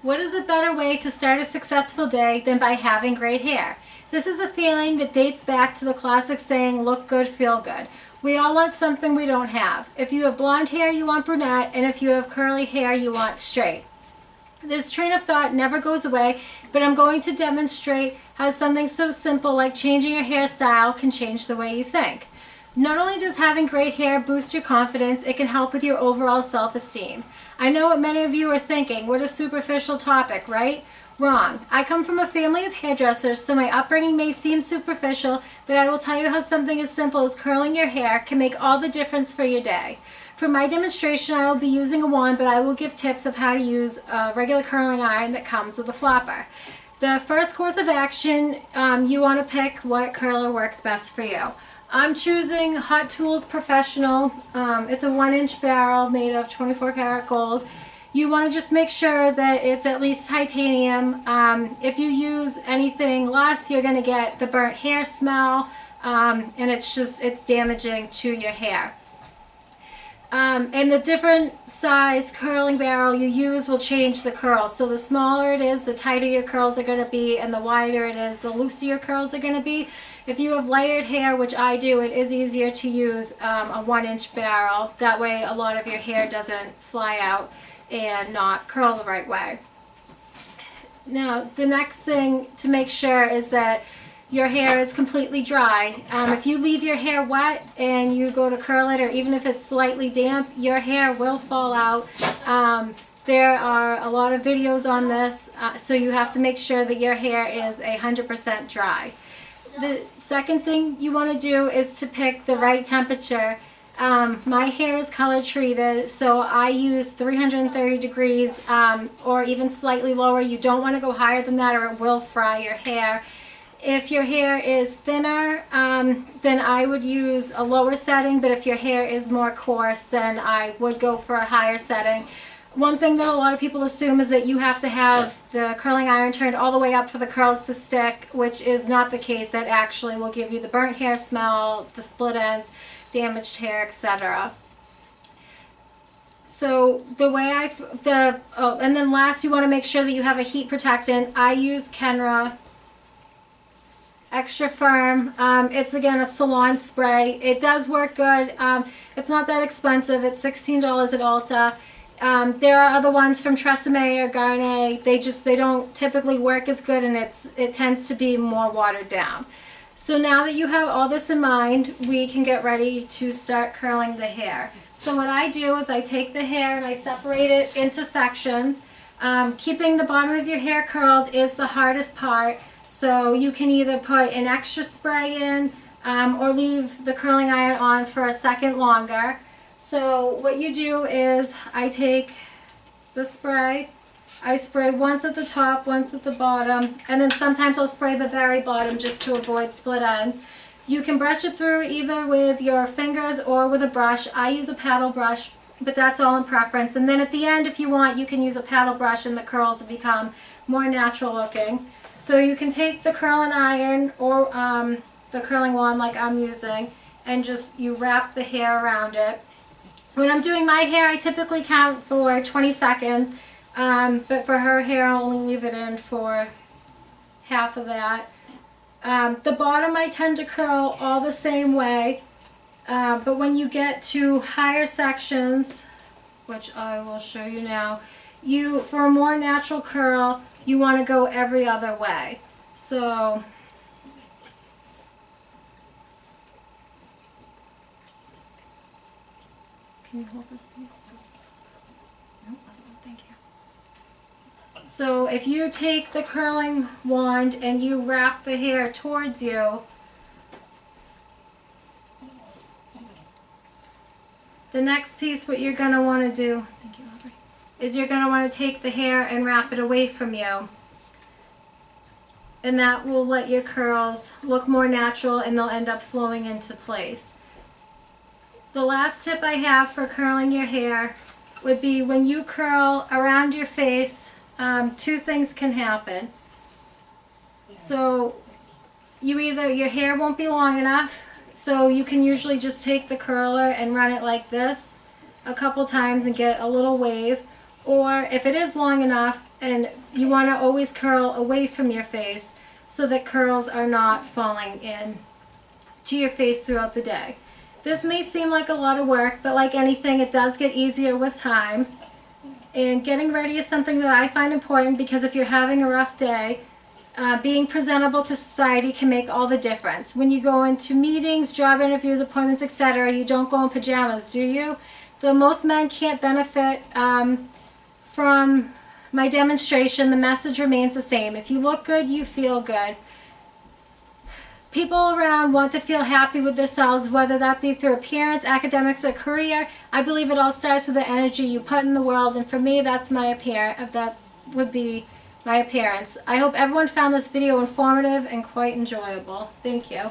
What is a better way to start a successful day than by having great hair? This is a feeling that dates back to the classic saying, look good, feel good. We all want something we don't have. If you have blonde hair, you want brunette, and if you have curly hair, you want straight. This train of thought never goes away, but I'm going to demonstrate how something so simple like changing your hairstyle can change the way you think. Not only does having great hair boost your confidence, it can help with your overall self-esteem. I know what many of you are thinking, what a superficial topic, right? Wrong. I come from a family of hairdressers, so my upbringing may seem superficial, but I will tell you how something as simple as curling your hair can make all the difference for your day. For my demonstration, I will be using a wand, but I will give tips of how to use a regular curling iron that comes with a flopper. The first course of action, you want to pick what curler works best for you. I'm choosing Hot Tools Professional. It's a 1-inch barrel made of 24 karat gold. You want to just make sure that it's at least titanium. If you use anything less, you're going to get the burnt hair smell, and it's damaging to your hair. And the different size curling barrel you use will change the curls. So the smaller it is, the tighter your curls are going to be, and the wider it is, the looser your curls are going to be. If you have layered hair, which I do, it is easier to use a 1-inch barrel. That way a lot of your hair doesn't fly out and not curl the right way. Now, the next thing to make sure is that your hair is completely dry. If you leave your hair wet and you go to curl it, or even if it's slightly damp, your hair will fall out. There are a lot of videos on this, so you have to make sure that your hair is 100% dry. The second thing you want to do is to pick the right temperature. My hair is color treated, so I use 330 degrees or even slightly lower. You don't want to go higher than that or it will fry your hair. If your hair is thinner, then I would use a lower setting, but if your hair is more coarse, then I would go for a higher setting. One thing that a lot of people assume is that you have to have the curling iron turned all the way up for the curls to stick, which is not the case. That actually will give you the burnt hair smell, the split ends, damaged hair, etc. So the way and then last, you want to make sure that you have a heat protectant. I use Kenra Extra Firm. It's again a salon spray. It does work good. It's not that expensive. It's $16 at Ulta. There are other ones from Tresemme or Garnier. They don't typically work as good, and it tends to be more watered down. So now that you have all this in mind, we can get ready to start curling the hair. So what I do is I take the hair and I separate it into sections. Keeping the bottom of your hair curled is the hardest part. So you can either put an extra spray in or leave the curling iron on for a second longer. So what you do is I take the spray, I spray once at the top, once at the bottom, and then sometimes I'll spray the very bottom just to avoid split ends. You can brush it through either with your fingers or with a brush. I use a paddle brush, but that's all in preference. And then at the end, if you want, you can use a paddle brush and the curls will become more natural looking. So you can take the curling iron or the curling wand like I'm using, and you wrap the hair around it. When I'm doing my hair, I typically count for 20 seconds, but for her hair, I'll only leave it in for half of that. The bottom I tend to curl all the same way, but when you get to higher sections, which I will show you now, for a more natural curl, you want to go every other way. So can you hold this piece? No, thank you. So if you take the curling wand and you wrap the hair towards you, the next piece what you're going to want to do, thank you, Aubrey, is you're going to want to take the hair and wrap it away from you. And that will let your curls look more natural and they'll end up flowing into place. The last tip I have for curling your hair would be when you curl around your face, two things can happen. So your hair won't be long enough, so you can usually just take the curler and run it like this a couple times and get a little wave. Or if it is long enough and you want to always curl away from your face so that curls are not falling in to your face throughout the day. This may seem like a lot of work, but like anything, it does get easier with time. And getting ready is something that I find important, because if you're having a rough day, being presentable to society can make all the difference. When you go into meetings, job interviews, appointments, etc., you don't go in pajamas, do you? Though most men can't benefit from my demonstration, the message remains the same. If you look good, you feel good. People around want to feel happy with themselves, whether that be through appearance, academics, or career. I believe it all starts with the energy you put in the world, and for me, that's my appearance. That would be my appearance. I hope everyone found this video informative and quite enjoyable. Thank you.